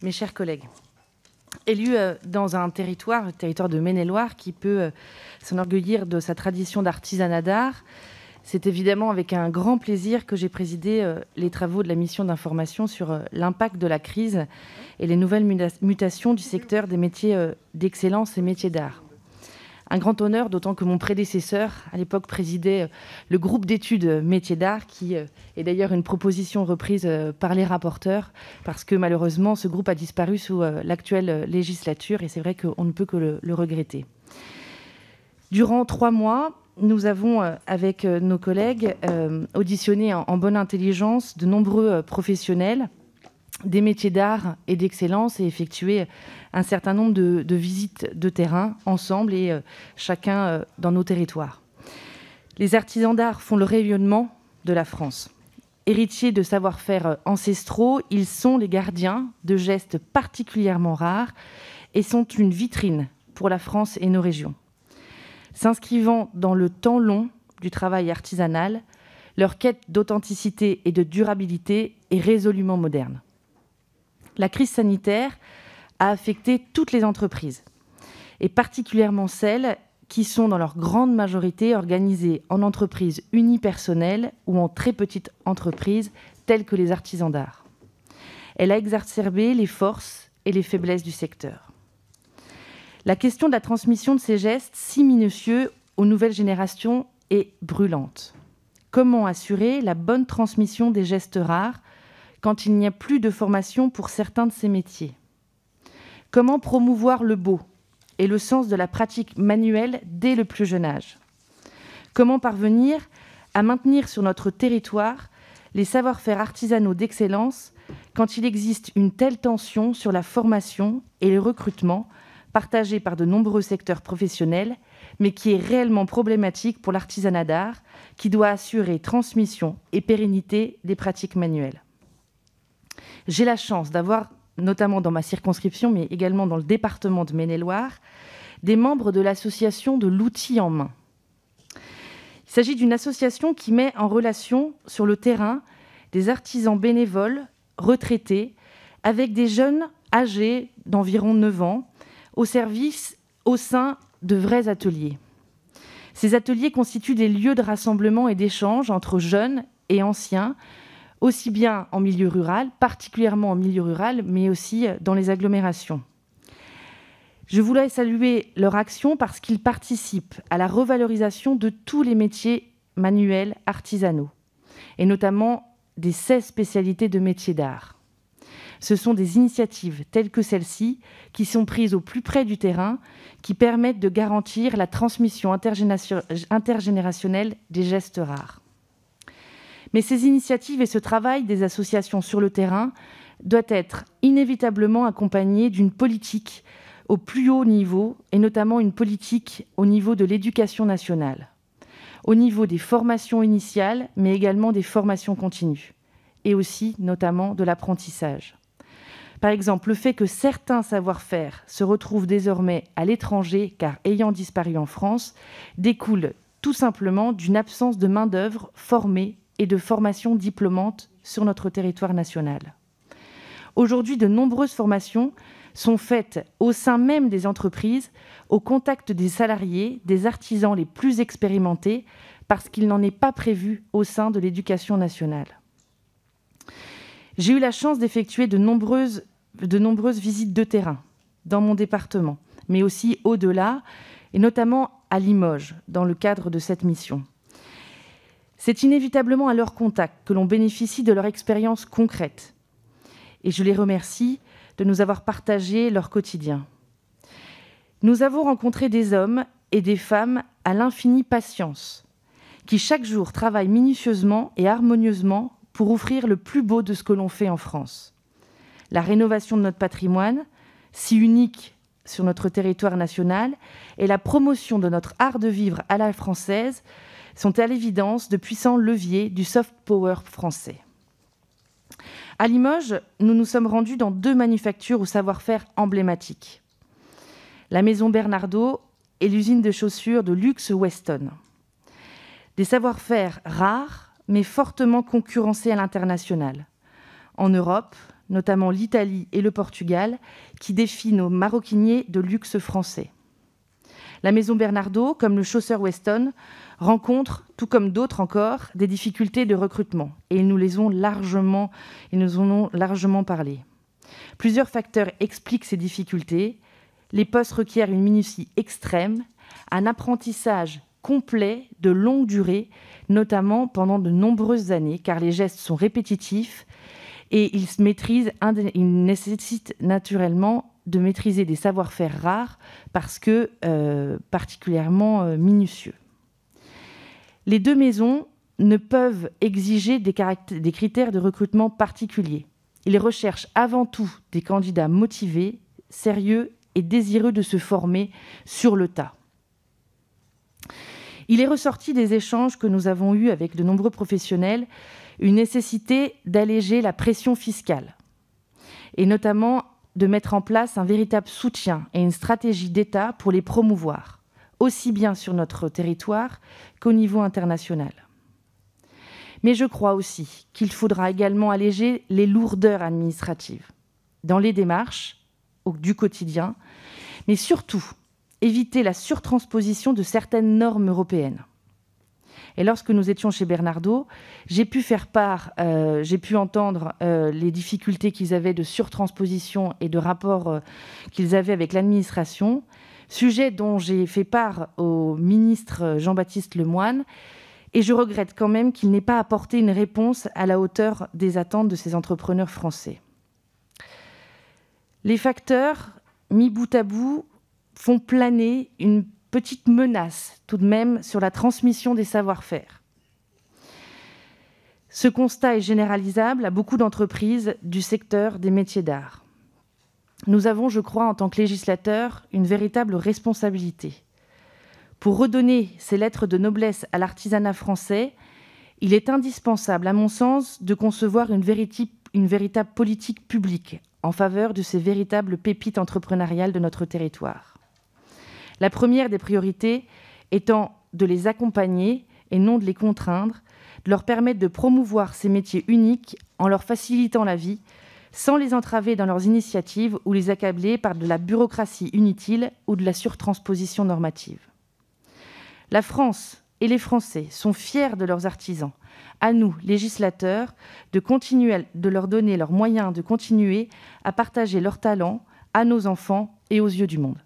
Mes chers collègues, élu dans un territoire, le territoire de Maine-et-Loire, qui peut s'enorgueillir de sa tradition d'artisanat d'art, c'est évidemment avec un grand plaisir que j'ai présidé les travaux de la mission d'information sur l'impact de la crise et les nouvelles mutations du secteur des métiers d'excellence et métiers d'art. Un grand honneur, d'autant que mon prédécesseur, à l'époque, présidait le groupe d'études métiers d'art, qui est d'ailleurs une proposition reprise par les rapporteurs, parce que malheureusement, ce groupe a disparu sous l'actuelle législature, et c'est vrai qu'on ne peut que le regretter. Durant 3 mois, nous avons, avec nos collègues, auditionné en bonne intelligence de nombreux professionnels des métiers d'art et d'excellence et effectué un certain nombre de visites de terrain ensemble et chacun dans nos territoires. Les artisans d'art font le rayonnement de la France. Héritiers de savoir-faire ancestraux, ils sont les gardiens de gestes particulièrement rares et sont une vitrine pour la France et nos régions. S'inscrivant dans le temps long du travail artisanal, leur quête d'authenticité et de durabilité est résolument moderne. La crise sanitaire a affecté toutes les entreprises, et particulièrement celles qui sont dans leur grande majorité organisées en entreprises unipersonnelles ou en très petites entreprises telles que les artisans d'art. Elle a exacerbé les forces et les faiblesses du secteur. La question de la transmission de ces gestes si minutieux aux nouvelles générations est brûlante. Comment assurer la bonne transmission des gestes rares quand il n'y a plus de formation pour certains de ces métiers? Comment promouvoir le beau et le sens de la pratique manuelle dès le plus jeune âge? Comment parvenir à maintenir sur notre territoire les savoir-faire artisanaux d'excellence quand il existe une telle tension sur la formation et le recrutement partagée par de nombreux secteurs professionnels, mais qui est réellement problématique pour l'artisanat d'art, qui doit assurer transmission et pérennité des pratiques manuelles? J'ai la chance d'avoir, notamment dans ma circonscription, mais également dans le département de Maine-et-Loire, des membres de l'association de l'outil en main. Il s'agit d'une association qui met en relation sur le terrain des artisans bénévoles, retraités, avec des jeunes âgés d'environ 9 ans, au service au sein de vrais ateliers. Ces ateliers constituent des lieux de rassemblement et d'échange entre jeunes et anciens, aussi bien en milieu rural, particulièrement en milieu rural, mais aussi dans les agglomérations. Je voulais saluer leur action parce qu'ils participent à la revalorisation de tous les métiers manuels artisanaux, et notamment des 16 spécialités de métiers d'art. Ce sont des initiatives telles que celle-ci qui sont prises au plus près du terrain, qui permettent de garantir la transmission intergénérationnelle des gestes rares. Mais ces initiatives et ce travail des associations sur le terrain doivent être inévitablement accompagnés d'une politique au plus haut niveau, et notamment une politique au niveau de l'éducation nationale, au niveau des formations initiales, mais également des formations continues, et aussi notamment de l'apprentissage. Par exemple, le fait que certains savoir-faire se retrouvent désormais à l'étranger, car ayant disparu en France, découle tout simplement d'une absence de main-d'œuvre formée et de formation diplômante sur notre territoire national. Aujourd'hui, de nombreuses formations sont faites au sein même des entreprises, au contact des salariés, des artisans les plus expérimentés, parce qu'il n'en est pas prévu au sein de l'éducation nationale. J'ai eu la chance d'effectuer de nombreuses visites de terrain dans mon département, mais aussi au-delà, et notamment à Limoges, dans le cadre de cette mission. C'est inévitablement à leur contact que l'on bénéficie de leur expérience concrète. Et je les remercie de nous avoir partagé leur quotidien. Nous avons rencontré des hommes et des femmes à l'infinie patience, qui chaque jour travaillent minutieusement et harmonieusement pour offrir le plus beau de ce que l'on fait en France. La rénovation de notre patrimoine, si unique sur notre territoire national, et la promotion de notre art de vivre à la française sont à l'évidence de puissants leviers du soft power français. À Limoges, nous nous sommes rendus dans 2 manufactures au savoir-faire emblématiques, la maison Bernardaud et l'usine de chaussures de luxe Weston. Des savoir-faire rares, mais fortement concurrencés à l'international, en Europe, notamment l'Italie et le Portugal, qui défient nos maroquiniers de luxe français. La maison Bernardaud, comme le chausseur Weston, rencontre, tout comme d'autres encore, des difficultés de recrutement. Et ils nous en ont largement parlé. Plusieurs facteurs expliquent ces difficultés. Les postes requièrent une minutie extrême, un apprentissage complet de longue durée, notamment pendant de nombreuses années, car les gestes sont répétitifs et ils nécessitent naturellement de maîtriser des savoir-faire rares parce que particulièrement minutieux. Les deux maisons ne peuvent exiger des critères de recrutement particuliers. Ils recherchent avant tout des candidats motivés, sérieux et désireux de se former sur le tas. Il est ressorti des échanges que nous avons eus avec de nombreux professionnels une nécessité d'alléger la pression fiscale et notamment de mettre en place un véritable soutien et une stratégie d'État pour les promouvoir, aussi bien sur notre territoire qu'au niveau international. Mais je crois aussi qu'il faudra également alléger les lourdeurs administratives dans les démarches du quotidien, mais surtout éviter la surtransposition de certaines normes européennes. Et lorsque nous étions chez Bernardaud, j'ai pu entendre les difficultés qu'ils avaient de surtransposition et de rapport qu'ils avaient avec l'administration, sujet dont j'ai fait part au ministre Jean-Baptiste Lemoyne, et je regrette quand même qu'il n'ait pas apporté une réponse à la hauteur des attentes de ces entrepreneurs français. Les facteurs, mis bout à bout, font planer une petite menace tout de même sur la transmission des savoir-faire. Ce constat est généralisable à beaucoup d'entreprises du secteur des métiers d'art. Nous avons, je crois, en tant que législateurs, une véritable responsabilité. Pour redonner ces lettres de noblesse à l'artisanat français, il est indispensable, à mon sens, de concevoir une véritable politique publique en faveur de ces véritables pépites entrepreneuriales de notre territoire. La première des priorités étant de les accompagner et non de les contraindre, de leur permettre de promouvoir ces métiers uniques en leur facilitant la vie, sans les entraver dans leurs initiatives ou les accabler par de la bureaucratie inutile ou de la surtransposition normative. La France et les Français sont fiers de leurs artisans. À nous, législateurs, de leur donner leurs moyens de continuer à partager leurs talents à nos enfants et aux yeux du monde.